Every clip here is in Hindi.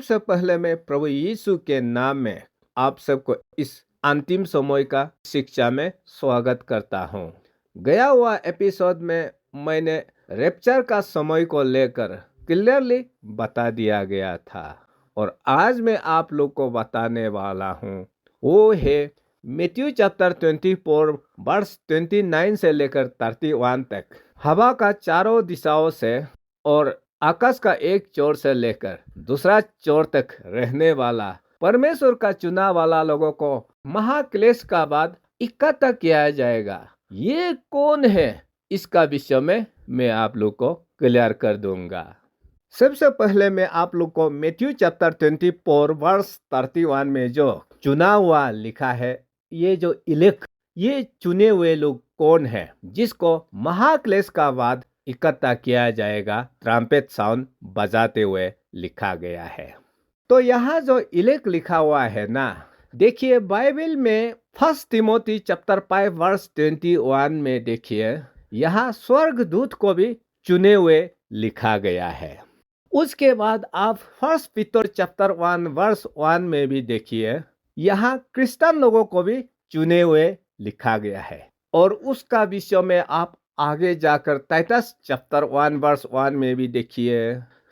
सबसे पहले मैं प्रभु यीशु के नाम में आप सबको इस अंतिम समय का शिक्षा में स्वागत करता हूँ। गया हुआ एपिसोड में मैंने रैप्चर का समय को लेकर क्लियरली बता दिया गया था और आज मैं आप लोग को बताने वाला हूँ वो है मैथ्यू चैप्टर 24 वर्स 29 से लेकर 31 तक। हवा का चारों दिशाओं से और आकाश का एक छोर से लेकर दूसरा छोर तक रहने वाला परमेश्वर का चुना वाला लोगों को महाक्लेश का बाद इकट्ठा किया जाएगा। ये कौन है, इसका विषय में मैं आप लोग को क्लियर कर दूंगा। सबसे पहले मैं आप लोग को मैथ्यू चैप्टर 24 वर्स 31 में जो चुना हुआ लिखा है, ये जो इलेक्ट, ये चुने हुए लोग कौन है जिसको महाक्लेश का बाद इकट्ठा किया जाएगा, ट्रम्पेट साउंड बजाते हुए लिखा गया है। तो यहाँ जो इलेक्ट लिखा हुआ है ना, देखिए बाइबल में 1 तिमोथी चैप्टर 5 वर्स 21 में देखिए यहाँ स्वर्गदूत को भी चुने हुए लिखा गया है। उसके बाद आप 1 पीटर चैप्टर 1 वर्स 1 में भी देखिए यहाँ क्रिश्चियन लोगों को भी चुने हुए लिखा गया है। और उसका विषय में आप आगे जाकर टाइटस चैप्टर 1 वर्स 1 में भी देखिए,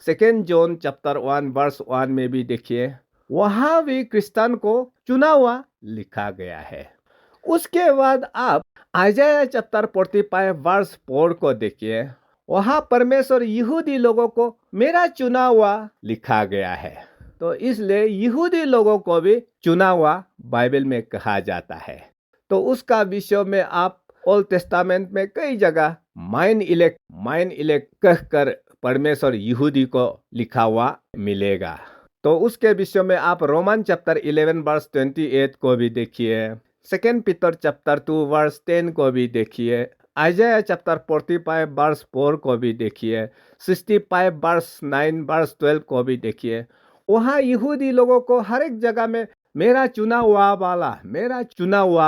2 जॉन चैप्टर 1 वर्स 1 में भी देखिए, वहाँ भी क्रिश्चियन को चुना हुआ लिखा गया है। उसके बाद आप आइजाया चैप्टर 45 वर्स 4 को देखिए, वहाँ परमेश्वर यहूदी लोगों को मेरा चुना हुआ लिखा गया है। तो इसलिए यहूदी लोगों को भी चुना हुआ बाइबल में कहा जाता है। तो उसका विषय में आप ओल्ड टेस्टामेंट में कई जगह माइन इलेक्ट कहकर परमेश्वर यहूदी को लिखा हुआ मिलेगा। तो उसके विषय में आप रोमन चैप्टर 11 वर्स 28 को भी देखिए, 2 पीटर चैप्टर 2 वर्स 10 को भी देखिए, आइजाया चैप्टर 45 वर्स 4 को भी देखिए, 65 वर्स 9 वर्स 12 को भी देखिए। वहाँ यहूदी लोगों को हर एक जगह में मेरा चुना हुआ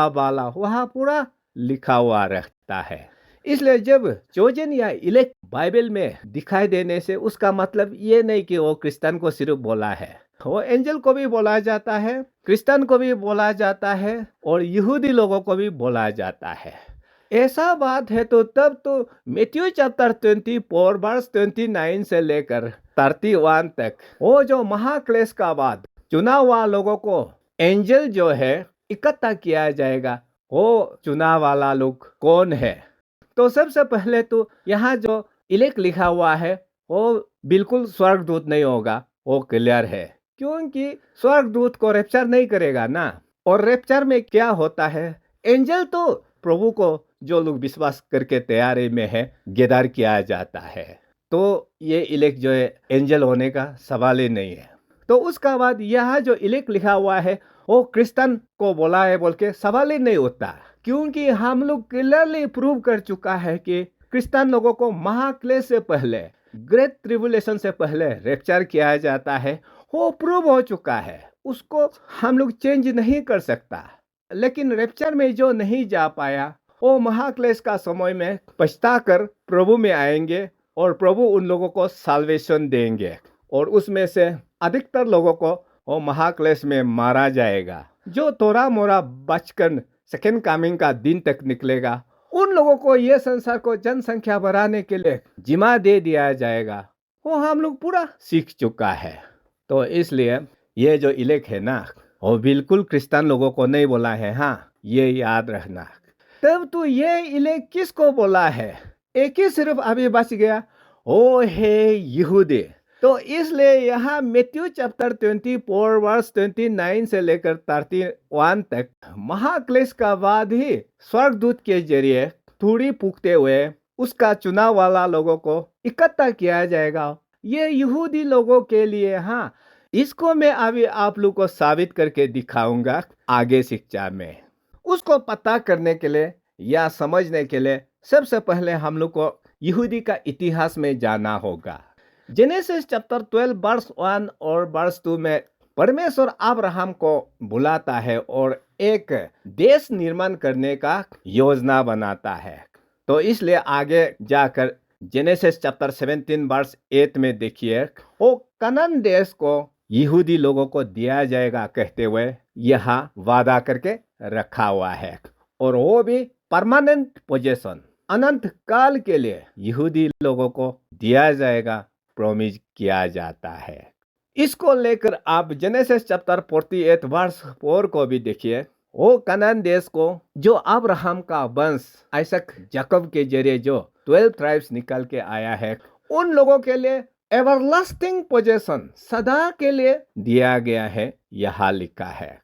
वाला वहाँ पूरा लिखा हुआ रहता है। इसलिए जब चोजन या इलेक्ट बाइबल में दिखाई देने से उसका मतलब ये नहीं कि वो क्रिश्चियन को सिर्फ बोला है, वो एंजल को भी बोला जाता है, क्रिश्चियन को भी बोला जाता है और यहूदी लोगों को भी बोला जाता है। ऐसा बात है तो तब तो मैथ्यू चैप्टर 24 वर्स 29 से लेकर 31 तक वो जो महाक्लेश का बाद चुना हुआ लोगों को एंजल जो है इकट्ठा किया जाएगा, वो चुना वाला लोग कौन है। तो सबसे पहले तो यहाँ जो इलेक्ट लिखा हुआ है वो बिल्कुल स्वर्गदूत नहीं होगा, वो क्लियर है, क्योंकि स्वर्गदूत को रैप्चर नहीं करेगा ना। और रैप्चर में क्या होता है, एंजल तो प्रभु को जो लोग विश्वास करके तैयारी में है गैदर किया जाता है। तो ये इलेक्ट जो है एंजल होने का सवाल ही नहीं है। तो उसका बाद यहाँ जो इलेक्ट लिखा हुआ है वो क्रिश्चियन को बोला है बोल के सवाल ही नहीं होता, क्योंकि हम लोग क्लियरली प्रूव कर चुका है कि क्रिश्चियन लोगों को महाक्लेश से पहले, ग्रेट ट्रिबुलेशन से पहले रैप्चर किया जाता है। वो प्रूव हो चुका है, उसको हम लोग चेंज नहीं कर सकता। लेकिन रैप्चर में जो नहीं जा पाया वो महाक्लेश का समय में पछता कर प्रभु में आएंगे और प्रभु उन लोगों को साल्वेशन देंगे और उसमें से अधिकतर लोगों को वो महाक्लेश में मारा जाएगा। जो थोड़ा मोड़ा बचकर सेकेंड कमिंग का दिन तक निकलेगा, उन लोगों को ये संसार को जनसंख्या बढ़ाने के लिए जिम्मा दे दिया जाएगा। वो हम लोग पूरा सीख चुका है। तो इसलिए ये जो इलेक्ट है ना, वो बिल्कुल क्रिश्चियन लोगों को नहीं बोला है। हाँ, ये याद रखना। तब तो ये इलेक्ट किसको बोला है, एक ही सिर्फ अभी बच गया, वो है यहूदी। तो इसलिए यहाँ मैथ्यू चैप्टर 24 वर्स 29 से लेकर 31 तक महाक्लेश का बाद ही स्वर्गदूत के जरिए थोड़ी फूकते हुए उसका चुनाव वाला लोगों को इकट्ठा किया जाएगा। ये यहूदी लोगों के लिए। हाँ, इसको मैं अभी आप लोग को साबित करके दिखाऊंगा आगे शिक्षा में। उसको पता करने के लिए या समझने के लिए सबसे पहले हम लोग को यहूदी का इतिहास में जाना होगा। जेनेसिस चैप्टर 12 वर्स 1 और वर्स 2 में परमेश्वर अब्राहम को बुलाता है और एक देश निर्माण करने का योजना बनाता है। तो इसलिए आगे जाकर जेनेसिस चैप्टर 17 वर्स 8 में देखिए, वो कनान देश को यहूदी लोगों को दिया जाएगा कहते हुए यहाँ वादा करके रखा हुआ है, और वो भी परमानेंट पोजीशन, अनंत काल के लिए यहूदी लोगों को दिया जाएगा, प्रॉमिस किया जाता है। इसको लेकर आप जेनेसिस चैप्टर 48 वर्स 4 को भी देखिए। वो कनान देश को जो अब्राहम का वंश आइसक याकूब के जरिए जो 12 ट्राइब्स निकल के आया है, उन लोगों के लिए एवरलास्टिंग पोजीशन, सदा के लिए दिया गया है, यहाँ लिखा है।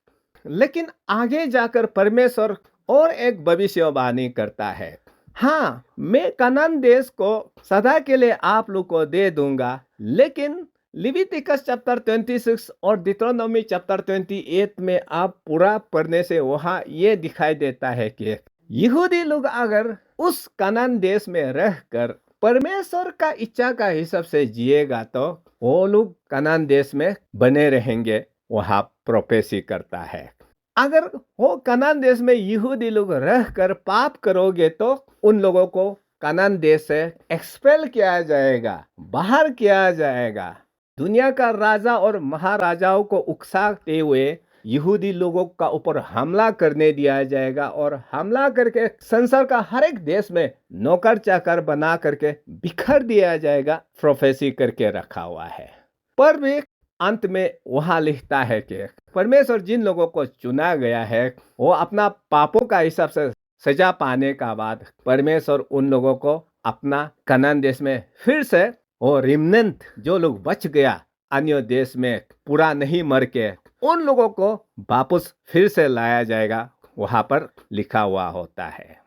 लेकिन आगे जाकर परमेश्वर और एक भविष्यवाणी करता है, हाँ, मैं कनान देश को सदा के लिए आप लोग को दे दूंगा। लेकिन लिविटिकस चैप्टर 26 और डिट्रोनोमी चैप्टर 28 में आप पूरा पढ़ने से वहाँ ये दिखाई देता है कि यहूदी लोग अगर उस कनान देश में रहकर परमेश्वर का इच्छा का हिसाब से जिएगा तो वो लोग कनान देश में बने रहेंगे, वहाँ प्रोफेसी करता है। अगर वो कनान देश में यहूदी लोग रहकर पाप करोगे तो उन लोगों को कनान देश से एक्सपेल किया जाएगा, बाहर किया जाएगा। दुनिया का राजा और महाराजाओं को उकसाते हुए यहूदी लोगों का ऊपर हमला करने दिया जाएगा, और हमला करके संसार का हर एक देश में नौकर चाकर बना करके बिखर दिया जाएगा, प्रोफेसी करके रखा हुआ है। पर भी अंत में वहां लिखता है कि परमेश्वर जिन लोगों को चुना गया है, वो अपना पापों का हिसाब से सजा पाने का बाद परमेश्वर उन लोगों को अपना कनान देश में फिर से, वो रिमनेंट जो लोग बच गया अन्य देश में पूरा नहीं मर के, उन लोगों को वापस फिर से लाया जाएगा, वहां पर लिखा हुआ होता है।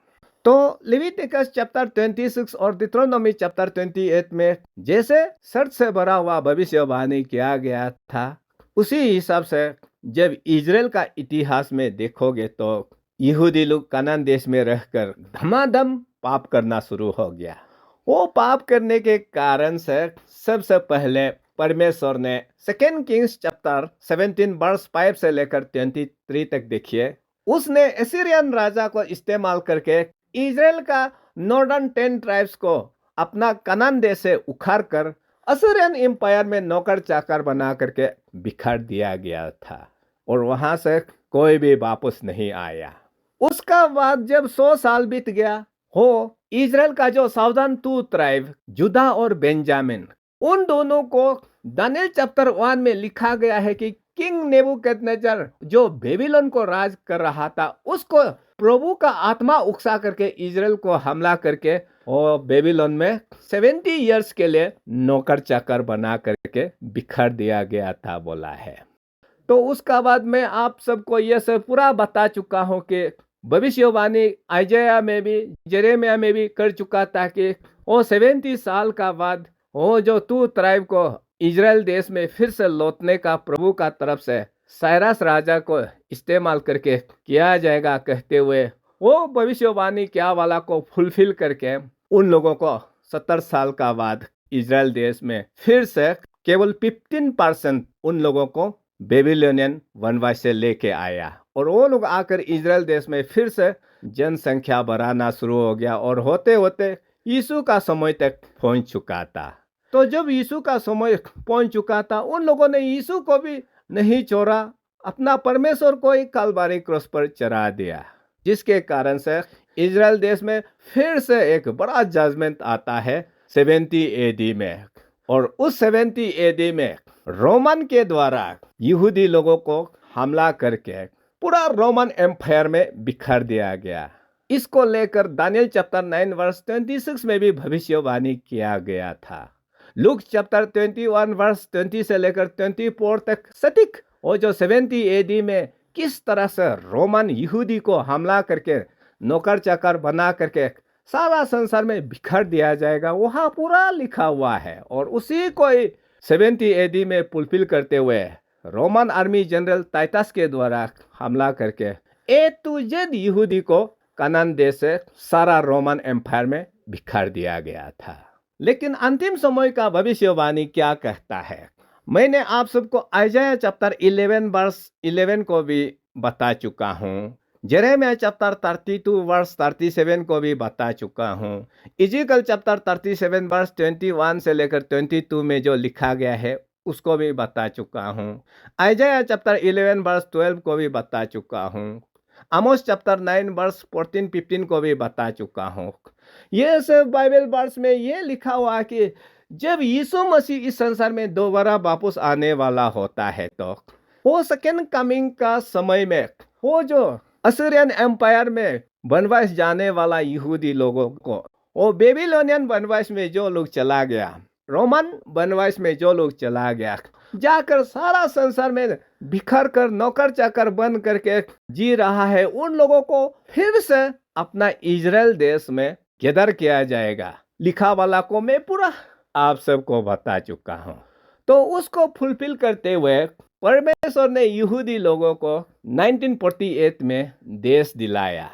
तो लिविटिकस चैप्टर 26 और डिट्रोनोमी चैप्टर 28 में जैसे शर्त से भरा हुआ भविष्यवाणी किया गया था, उसी हिसाब से जब इजराइल का इतिहास में देखोगे तो यहूदी लोग कनान देश में रहकर धमाधम पाप करना शुरू हो गया। वो पाप करने के कारण से सबसे पहले परमेश्वर ने 2 किंग्स चैप्टर 17 वर्स 5 से लेकर 23 तक देखिए, उसने एसीरियन राजा को इस्तेमाल करके इजराइल का नॉर्दर्न 10 ट्राइब्स को अपना कनान देश से उखाड़ कर असीरियन एम्पायर में नौकर चाकर बना करके बिखार दिया गया था, और वहां से कोई भी वापस नहीं आया। उसका बाद जब 100 साल बीत गया हो, इजराइल का जो साउदर्न 2 ट्राइब जुदा और बेंजामिन, उन दोनों को दानियल चैप्टर 1 में लिखा गया है कि किंग नेबुकदनेस्सर जो बेबीलोन को राज कर रहा था, उसको प्रभु का आत्मा उकसा करके इजराइल को हमला करके और बेबीलोन में 70 इयर्स के लिए नौकर चाकर बना करके बिखर दिया गया था, बोला है। तो उसका बाद मैं आप सबको यह सब पूरा बता चुका हूँ कि भविष्यवाणी आइजाया में भी जेरेमिया में भी कर चुका था कि वो 70 साल का बाद वो जो 2 ट्राइब को इजराइल देश में फिर से लौटने का प्रभु का तरफ से साइरस राजा को इस्तेमाल करके किया जाएगा कहते हुए वो भविष्यवाणी क्या वाला को फुलफिल करके उन लोगों को 70 साल का बाद इजराइल देश में फिर से केवल 15% उन लोगों को बेबीलोनियन वनवास से लेके आया, और वो लोग आकर इजराइल देश में फिर से जनसंख्या बढ़ाना शुरू हो गया, और होते होते यीशु का समय तक पहुंच चुका था। तो जब यीशु का समय पहुंच चुका था, उन लोगों ने यीशु को भी नहीं छोड़ा, अपना परमेश्वर को ही कलवारी क्रॉस पर चढ़ा दिया, जिसके कारण से इजराइल देश में फिर से एक बड़ा जजमेंट आता है 70 एडी में, और उस 70 एडी में रोमन के द्वारा यहूदी लोगों को हमला करके पूरा रोमन एम्पायर में बिखर दिया गया। इसको लेकर दानियल चैप्टर 9 वर्स 26 में भी भविष्यवाणी किया गया था। लूक चैप्टर 21 वर्स 20 से लेकर 24 तक सटीक वो जो 70 एडी में किस तरह से रोमन यहूदी को हमला करके नौकर चाकर बना करके सारा संसार में बिखर दिया जाएगा, वहाँ पूरा लिखा हुआ है। और उसी को 70 एडी में फुलफिल करते हुए रोमन आर्मी जनरल टाइटस के द्वारा हमला करके ए टू जेड यहूदी को कनान देश से सारा रोमन एम्पायर में बिखर दिया गया था। लेकिन अंतिम समय का भविष्यवाणी क्या कहता है? मैंने आप सबको आइजाया चैप्टर 11 वर्स 11 को भी बता चुका हूँ, जेरेमिया चैप्टर 32 वर्स 37 को भी बता चुका हूँ, इज़ेकियल चैप्टर 37 वर्स 21 से लेकर 22 में जो लिखा गया है उसको भी बता चुका हूँ। आइजाया चैप्टर 11 वर्स 12 को भी बता चुका हूँ। आमोस चैप्टर 9 वर्स 14 15 को भी बता चुका हूँ। ये सब बाइबल वर्स में ये लिखा हुआ है कि जब यीशु मसीह इस संसार में दोबारा वापस आने वाला होता है तो वो सेकेंड कमिंग का समय में वो जो असीरियन एम्पायर में वनवास जाने वाला यहूदी लोगों को, वो बेबीलोनियन वनवास में जो लोग चला गया, रोमन वनवास में जो लोग चला गया, जाकर सारा संसार में बिखर कर नौकर चाकर बन करके जी रहा है, उन लोगों को फिर से अपना इजराइल देश में गैदर किया जाएगा। लिखा वाला को मैं पूरा आप सबको बता चुका हूँ। तो उसको फुलफिल करते हुए परमेश्वर ने यहूदी लोगों को 1948 में देश दिलाया।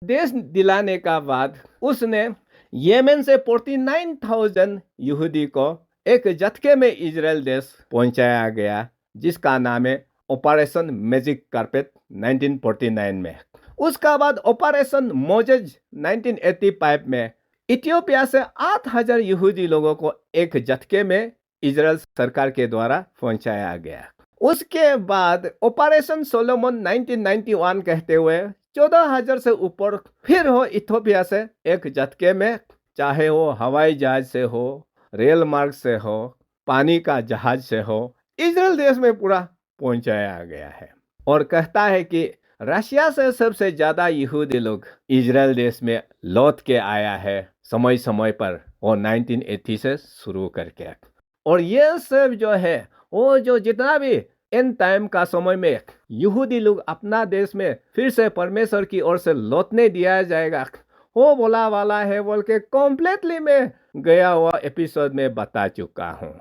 देश दिलाने का बाद उसने यमन से 49,000 यहूदी को एक झटके में इजराइल देश पहुंचाया गया, जिसका नाम है ऑपरेशन मैजिक कारपेट 1949 में। उसका बाद ऑपरेशन मोजेज 1985 में इथियोपिया से 8,000 यहूदी लोगों को एक झटके में इजराइल सरकार के द्वारा पहुंचाया गया। उसके बाद ऑपरेशन सोलोमन 1991 कहते हुए 14,000 से ऊपर फिर हो इथियोपिया से एक झटके में, चाहे वो हवाई जहाज से हो, रेल मार्ग से हो, पानी का जहाज से हो, इजराइल देश में पूरा पहुंचाया गया है। और कहता है कि रशिया से सबसे ज्यादा यहूदी लोग इजराइल देश में लौट के आया है समय समय पर, वो 1980 से शुरू करके। और ये सब जो है वो जो जितना भी एंड टाइम का समय में यहूदी लोग अपना देश में फिर से परमेश्वर की ओर से लौटने दिया जाएगा, वो बोला वाला है बोल के कॉम्प्लीटली मैं गया हुआ एपिसोड में बता चुका हूँ।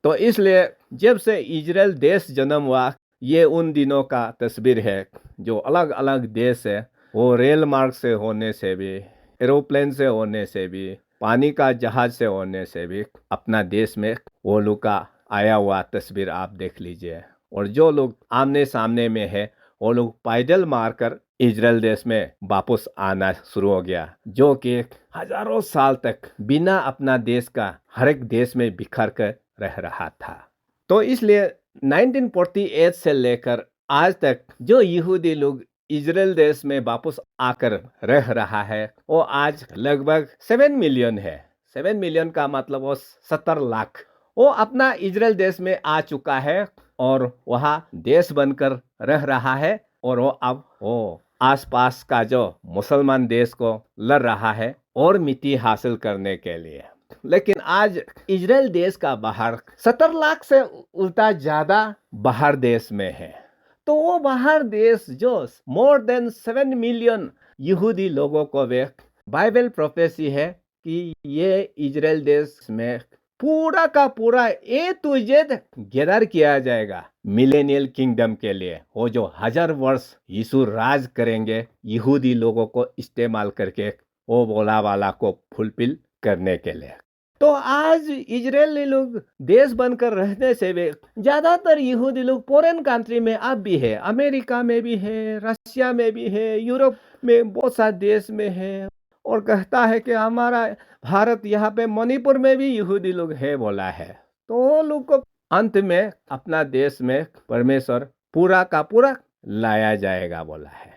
तो इसलिए जब से इजराइल देश जन्म हुआ, ये उन दिनों का तस्वीर है। जो अलग अलग देश है वो रेल मार्ग से होने से भी, एरोप्लेन से होने से भी, पानी का जहाज से होने से भी अपना देश में वो लोग का आया हुआ तस्वीर आप देख लीजिए। और जो लोग आमने सामने में है वो लोग पैदल मारकर इजराइल देश में वापस आना शुरू हो गया, जो कि हजारों साल तक बिना अपना देश का हर एक देश में बिखर कर रह रहा था। तो इसलिए 1948 से लेकर आज तक जो यहूदी लोग इजराइल देश में वापस आकर रह रहा है वो आज लगभग 7 मिलियन है। 7 मिलियन का मतलब वो 70 लाख वो अपना इजराइल देश में आ चुका है और वहाँ देश बनकर रह रहा है। और वो अब वो आसपास का जो मुसलमान देश को लड़ रहा है और मिट्टी हासिल करने के लिए। लेकिन आज इजराइल देश का बाहर 70 लाख से उल्टा ज्यादा बाहर देश में है। तो वो बाहर देश जो मोर देन 7 मिलियन यहूदी लोगों को वे बाइबल प्रोफेसी है कि ये इजराइल देश में पूरा का पूरा ए टू जेड गैदर किया जाएगा मिलेनियल किंगडम के लिए। वो जो 1000 वर्ष यीशु राज करेंगे यहूदी लोगों को इस्तेमाल करके, वो बोला वाला को फुलफिल करने के लिए। तो आज इजरायली लोग देश बनकर रहने से वे ज्यादातर यहूदी लोग फॉरेन कंट्री में अब भी है, अमेरिका में भी है, रशिया में भी है, यूरोप में बहुत सारे देश में है। और कहता है कि हमारा भारत यहाँ पे मणिपुर में भी यहूदी लोग है बोला है। तो वो लोग को अंत में अपना देश में परमेश्वर पूरा का पूरा लाया जाएगा बोला है।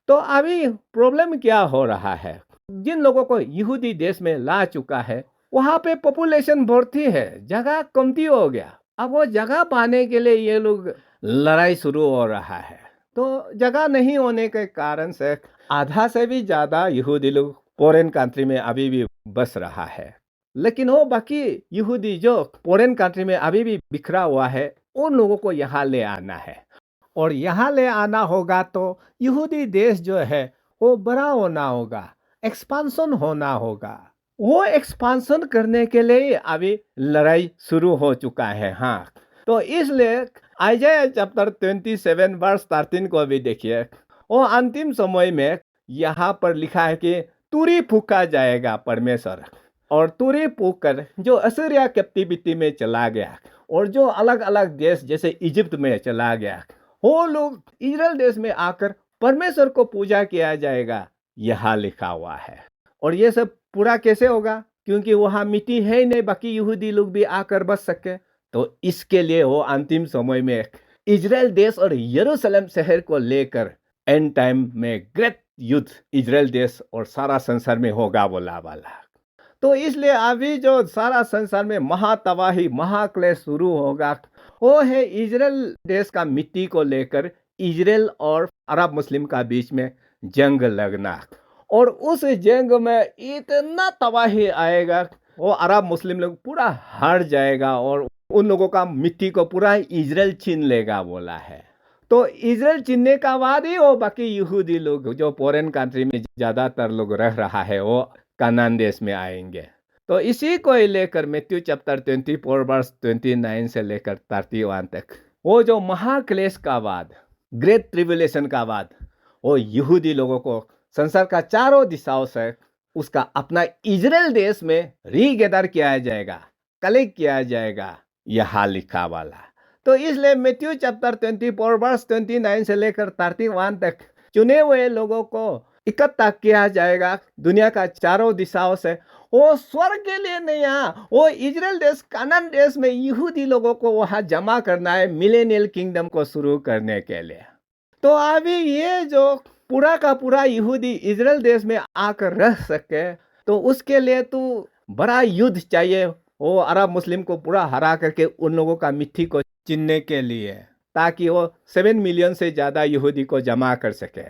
तो अभी प्रॉब्लम क्या हो रहा है, जिन लोगों को यहूदी देश में ला चुका है वहाँ पे पॉपुलेशन बढ़ती है, जगह कमती हो गया। अब वो जगह पाने के लिए ये लोग लड़ाई शुरू हो रहा है। तो जगह नहीं होने के कारण से आधा से भी ज्यादा यहूदी लोग फॉरेन कंट्री में अभी भी बस रहा है। लेकिन वो बाकी यहूदी जो फॉरेन कंट्री में अभी भी बिखरा हुआ है उन लोगों को यहाँ ले आना है। और यहाँ ले आना होगा तो यहूदी देश जो है वो बड़ा होना होगा, एक्सपांसन होना होगा। वो एक्सपांसन करने के लिए अभी लड़ाई शुरू हो चुका है। हाँ, तो इसलिए आइजाया चैप्टर 27 वर्स 13 को भी देखिए। वो अंतिम समय में यहाँ पर लिखा है कि तुरी फूका जाएगा परमेश्वर, और तुरी फूक कर जो असीरिया कैप्टिविटी में चला गया और जो अलग अलग देश जैसे इजिप्ट में चला गया, वो लोग इजराइल देश में आकर परमेश्वर को पूजा किया जाएगा, यहाँ लिखा हुआ है। और ये सब पूरा कैसे होगा, क्योंकि वहाँ मिट्टी है ही नहीं बाकी यहूदी लोग भी आकर बस सके। तो इसके लिए वो अंतिम समय में इजराइल देश और यरूशलेम शहर को लेकर एंड टाइम में ग्रेट युद्ध इजराइल देश और सारा संसार में होगा बोला वाला। तो इसलिए अभी जो सारा संसार में महातबाही महाक्लेश शुरू होगा वो है इजराइल देश का मिट्टी को लेकर इजराइल और अरब मुस्लिम का बीच में जंग लगना। और उस जंग में इतना तबाही आएगा वो अरब मुस्लिम लोग पूरा हार जाएगा और उन लोगों का मिट्टी को पूरा इजराइल छीन लेगा बोला है। तो इजराइल छीनने का बाद ही वो बाकी यहूदी लोग जो फॉरेन कंट्री में ज़्यादातर लोग रह रहा है वो कनान देश में आएंगे। तो इसी को लेकर मैथ्यू चैप्टर 24 वर्स 29 से लेकर 31 तक वो जो महाक्लेश का बाद ग्रेट ट्रिबुलेशन का बाद वो यहूदी लोगों को संसार का चारों दिशाओं से उसका अपना इजराइल देश में रीगेदर किया जाएगा, कलेक्ट किया जाएगा, यहाँ लिखा वाला। तो इसलिए मैथ्यू चैप्टर 24 वर्स 29 से लेकर 31 तक चुने हुए लोगों को इकट्ठा किया जाएगा दुनिया का चारों दिशाओं से। वो स्वर्ग के लिए नहीं आया, वो इजराइल देश कनान देश में यहूदी लोगों को वहाँ जमा करना है मिलेनियल किंगडम को शुरू करने के लिए। तो अभी ये जो पूरा का पूरा यहूदी इजराइल देश में आकर रह सके तो उसके लिए तो बड़ा युद्ध चाहिए। वो अरब मुस्लिम को पूरा हरा करके उन लोगों का मिट्टी को छीनने के लिए ताकि वो 7 मिलियन से ज़्यादा यहूदी को जमा कर सके।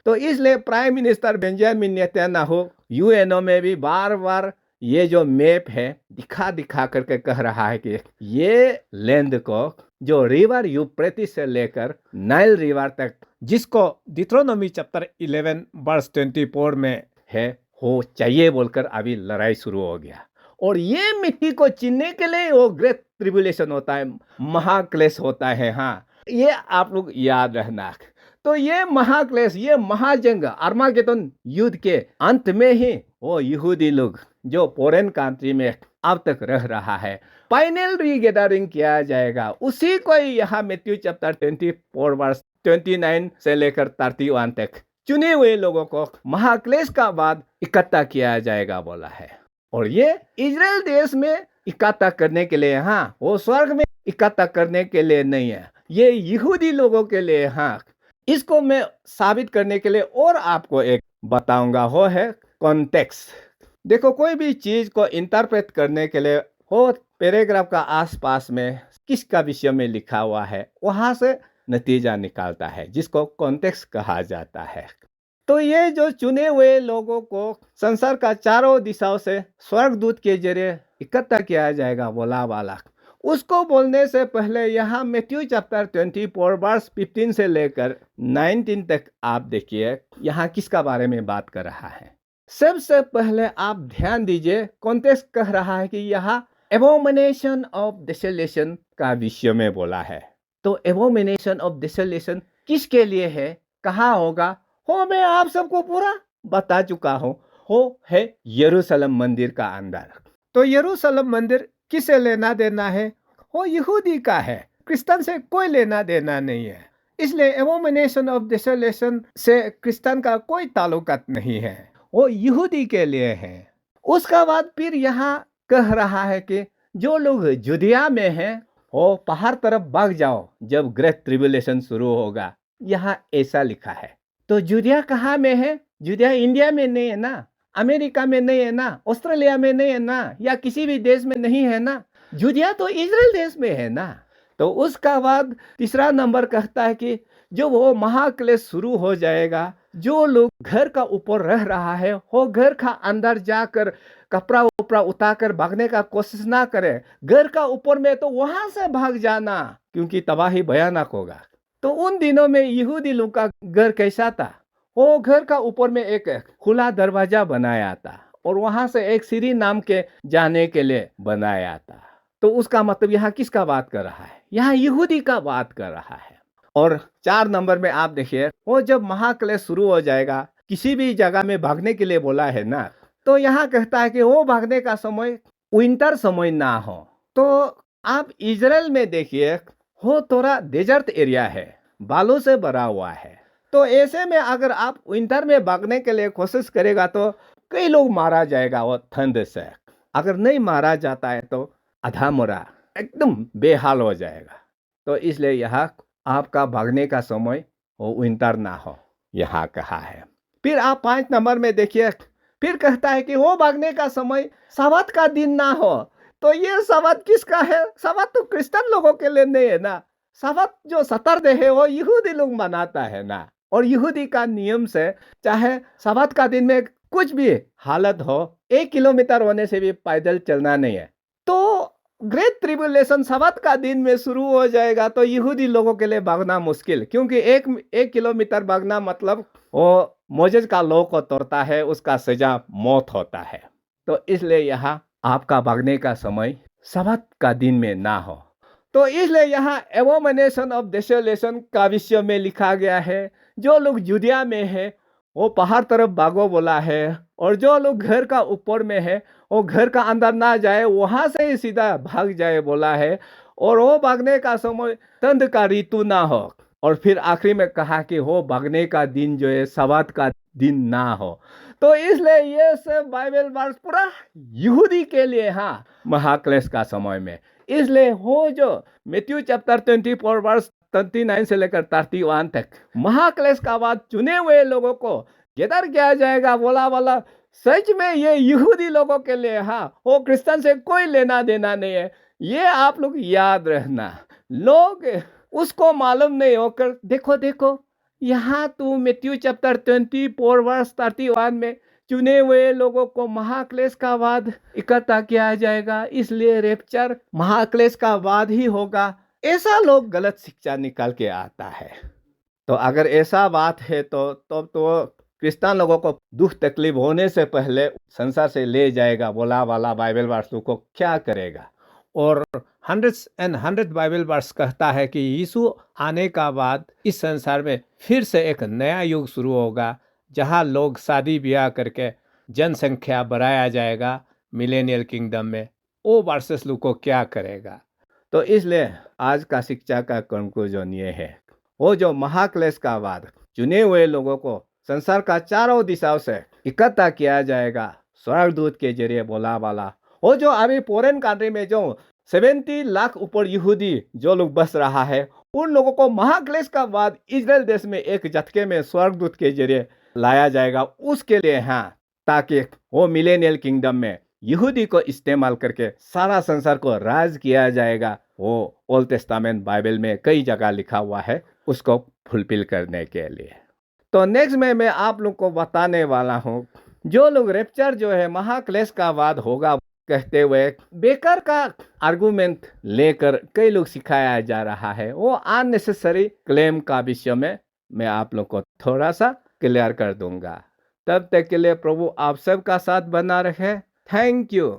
तो इसलिए prime minister Benjamin Netanyahu UNO में भी बार बार ये जो मैप है दिखा दिखा करके कह रहा है कि ये लैंड को जो रिवर यूफ्रेटिस से लेकर नाइल रिवर तक जिसको डिट्रोनोमी चैप्टर 11 वर्स 24 में है हो चाहिए बोलकर अभी लड़ाई शुरू हो गया। और ये मिट्टी को छीनने के लिए वो ग्रेट ट्रिबुलेशन होता है, महाक्लेश होता है। हाँ, ये आप लोग याद रखना। तो ये महाक्लेश ये महाजंग आर्मागेदोन युद्ध के अंत में ही वो यहूदी लोग जो फॉरेन कंट्री में अब तक रह रहा है फाइनल रीगेदरिंग किया जाएगा। उसी को यहाँ मैथ्यू चैप्टर 24 वर्स 29 से लेकर 31 तक चुने हुए लोगों को महाक्लेश का बाद इकट्ठा किया जाएगा बोला है। और ये इजराइल देश में इकट्ठा करने के लिए, हाँ, वो स्वर्ग में इकट्ठा करने के लिए नहीं है, ये यहूदी लोगों के लिए। हाँ, इसको मैं साबित करने के लिए और आपको एक बताऊंगा, वो है कॉन्टेक्स्ट। देखो, कोई भी चीज को इंटरप्रेट करने के लिए वो पैराग्राफ का आसपास में किसका विषय में लिखा हुआ है वहां से नतीजा निकालता है जिसको कॉन्टेक्स्ट कहा जाता है। तो ये जो चुने हुए लोगों को संसार का चारों दिशाओं से स्वर्गदूत के जरिए इकट्ठा किया जाएगा बोला वाला, उसको बोलने से पहले यहाँ मैथ्यू चैप्टर 24 वर्स 15 से लेकर 19 तक आप देखिए यहाँ किसका बारे में बात कर रहा है। सबसे पहले आप ध्यान दीजिए, कॉन्टेक्स्ट कह रहा है कि यहाँ एबोमिनेशन ऑफ डेसोलेशन का विषय में बोला है। तो एबोमिनेशन ऑफ डेसोलेशन किसके लिए है, कहाँ होगा, हो मैं आप सबको पूरा बता चुका हूँ। हो है यरूशलेम मंदिर का अंदर। तो यरूशलेम मंदिर किसे लेना देना है, वो यहूदी का है, क्रिश्चियन से कोई लेना देना नहीं है। इसलिए एबोमिनेशन ऑफ डेसोलेशन से क्रिश्चियन का कोई ताल्लुकात नहीं है, वो यहूदी के लिए है। उसका बाद फिर यहाँ कह रहा है कि जो लोग जुदिया में हैं वो पहाड़ तरफ भाग जाओ जब ग्रेट ट्रिबुलेशन शुरू होगा, यहाँ ऐसा लिखा है। तो जुदिया कहाँ में है, जुदिया इंडिया में नहीं है ना, अमेरिका में नहीं है ना, ऑस्ट्रेलिया में नहीं है ना, या किसी भी देश में नहीं है ना, जुदिया तो इजराइल देश में है ना। तो उसका बाद तीसरा नंबर कहता है कि जो वो महाक्लेश शुरू हो जाएगा, जो लोग घर का ऊपर रह रहा है वो घर का अंदर जाकर कपड़ा उपड़ा उतार भागने का कोशिश ना करे, घर का ऊपर में तो वहां से भाग जाना क्योंकि तबाही भयानक होगा। तो उन दिनों में यहूदी लोग का घर कैसा था, वो घर का ऊपर में एक खुला दरवाजा बनाया था और वहां से एक सीढ़ी नाम के जाने के लिए बनाया था। तो उसका मतलब यहाँ किसका बात कर रहा है, यहाँ यहूदी का बात कर रहा है। और 4 नंबर में आप देखिए, वो जब महाक्लेश शुरू हो जाएगा किसी भी जगह में भागने के लिए बोला है ना, तो यहाँ कहता है कि वो भागने का समय विंटर समय ना हो। तो आप इजराइल में देखिए, वो थोड़ा डेजर्ट एरिया है, बालू से भरा हुआ है। तो ऐसे में अगर आप विंटर में भागने के लिए कोशिश करेगा तो कई लोग मारा जाएगा वो ठंड से। अगर नहीं मारा जाता है तो आधा मरा एकदम बेहाल हो जाएगा। तो इसलिए यहाँ आपका भागने का समय वो विंटर ना हो, यहाँ कहा है। फिर आप 5 नंबर में देखिए, फिर कहता है कि वो भागने का समय सब्बात का दिन ना हो। तो ये सब्बात किसका है? सब्बात तो क्रिश्चियन लोगों के लिए नहीं है ना। सब्बात जो सतरडे है वो यहूदी लोग मनाता है ना। और यहूदी का नियम से चाहे सब्बात का दिन में कुछ भी हालत हो, 1 किलोमीटर होने से भी पैदल चलना नहीं है। तो ग्रेट ट्रिबुलेशन सब्बात का दिन में शुरू हो जाएगा तो यहूदी लोगों के लिए भागना मुश्किल, क्योंकि एक किलोमीटर भागना मतलब वो मोजेज का लॉ को तोड़ता है, उसका सजा मौत होता है। तो इसलिए यहाँ आपका भागने का समय सब्बात का दिन में ना हो। तो इसलिए यहाँ एबोमिनेशन ऑफ डेसोलेशन का विषय में लिखा गया है। जो लोग जुदिया में है वो पहाड़ तरफ भागो बोला है, और जो लोग घर का ऊपर में है वो घर का अंदर ना जाए, वहां से ही सीधा भाग जाए बोला है। और वो भागने का समय ठंड का ऋतु ना हो। और फिर आखिरी में कहा कि वो भागने का दिन जो है सब्बात का दिन ना हो। तो इसलिए ये सब बाइबल वर्स पूरा यहूदी के लिए, हाँ, महाक्लेश का समय में। इसलिए वो जो मैथ्यू चैप्टर 24 वर्स 39 से लेकर 31 तक महाक्लेश का बाद चुने हुए लोगों को गैदर किया जाएगा बोला वाला, सच में ये यहूदी लोगों के लिए, हाँ, वो क्रिश्चियन से कोई लेना देना नहीं है। ये आप लोग याद रखना। लोग उसको मालूम नहीं होकर देखो देखो यहाँ तू मैथ्यू चैप्टर 24 वर्स 31 में चुने हुए लोगों को महाक्लेश का बाद इकट्ठा किया जाएगा, इसलिए रेप्चर महाक्लेश का बाद ही होगा। ऐसा लोग गलत शिक्षा निकाल के आता है। तो अगर ऐसा बात है तो क्रिश्चियन लोगों को दुख तकलीफ होने से पहले संसार से ले जाएगा बोला वाला बाइबल वर्स को क्या करेगा? और 100 बाइबल वर्स कहता है कि यीशु आने का बाद इस संसार में फिर से एक नया युग शुरू होगा, जहां लोग शादी ब्याह करके जनसंख्या बढ़ाया जाएगा मिलेनियल किंगडम में। वो वर्सेस लोग को क्या करेगा? तो इसलिए आज का शिक्षा का कंक्लूजन ये है, वो जो महाक्लेश का बाद चुने हुए लोगों को संसार का चारों दिशाओं से इकट्ठा किया जाएगा स्वर्गदूत के जरिए बोला वाला। वो जो अभी फॉरेन कंट्री में जो 70 लाख ऊपर यहूदी जो लोग बस रहा है, उन लोगों को महाक्लेश का बाद इजराइल देश में एक झटके में स्वर्गदूत के जरिए लाया जाएगा उसके लिए, हाँ, ताकि वो मिलेनियल किंगडम में यहूदी को इस्तेमाल करके सारा संसार को राज किया जाएगा। वो ओल्ड टेस्टामेंट बाइबल में कई जगह लिखा हुआ है उसको फुलफिल करने के लिए। तो नेक्स्ट में मैं आप लोग को बताने वाला हूँ, जो लोग रेप्चर जो है महाक्लेश का बाद होगा कहते हुए बेकार का आर्गुमेंट लेकर कई लोग सिखाया जा रहा है, वो अननेसेसरी क्लेम का विषय में मैं आप लोग को थोड़ा सा क्लियर कर दूंगा। तब तक के लिए प्रभु आप सबका साथ बना रखे। Thank you.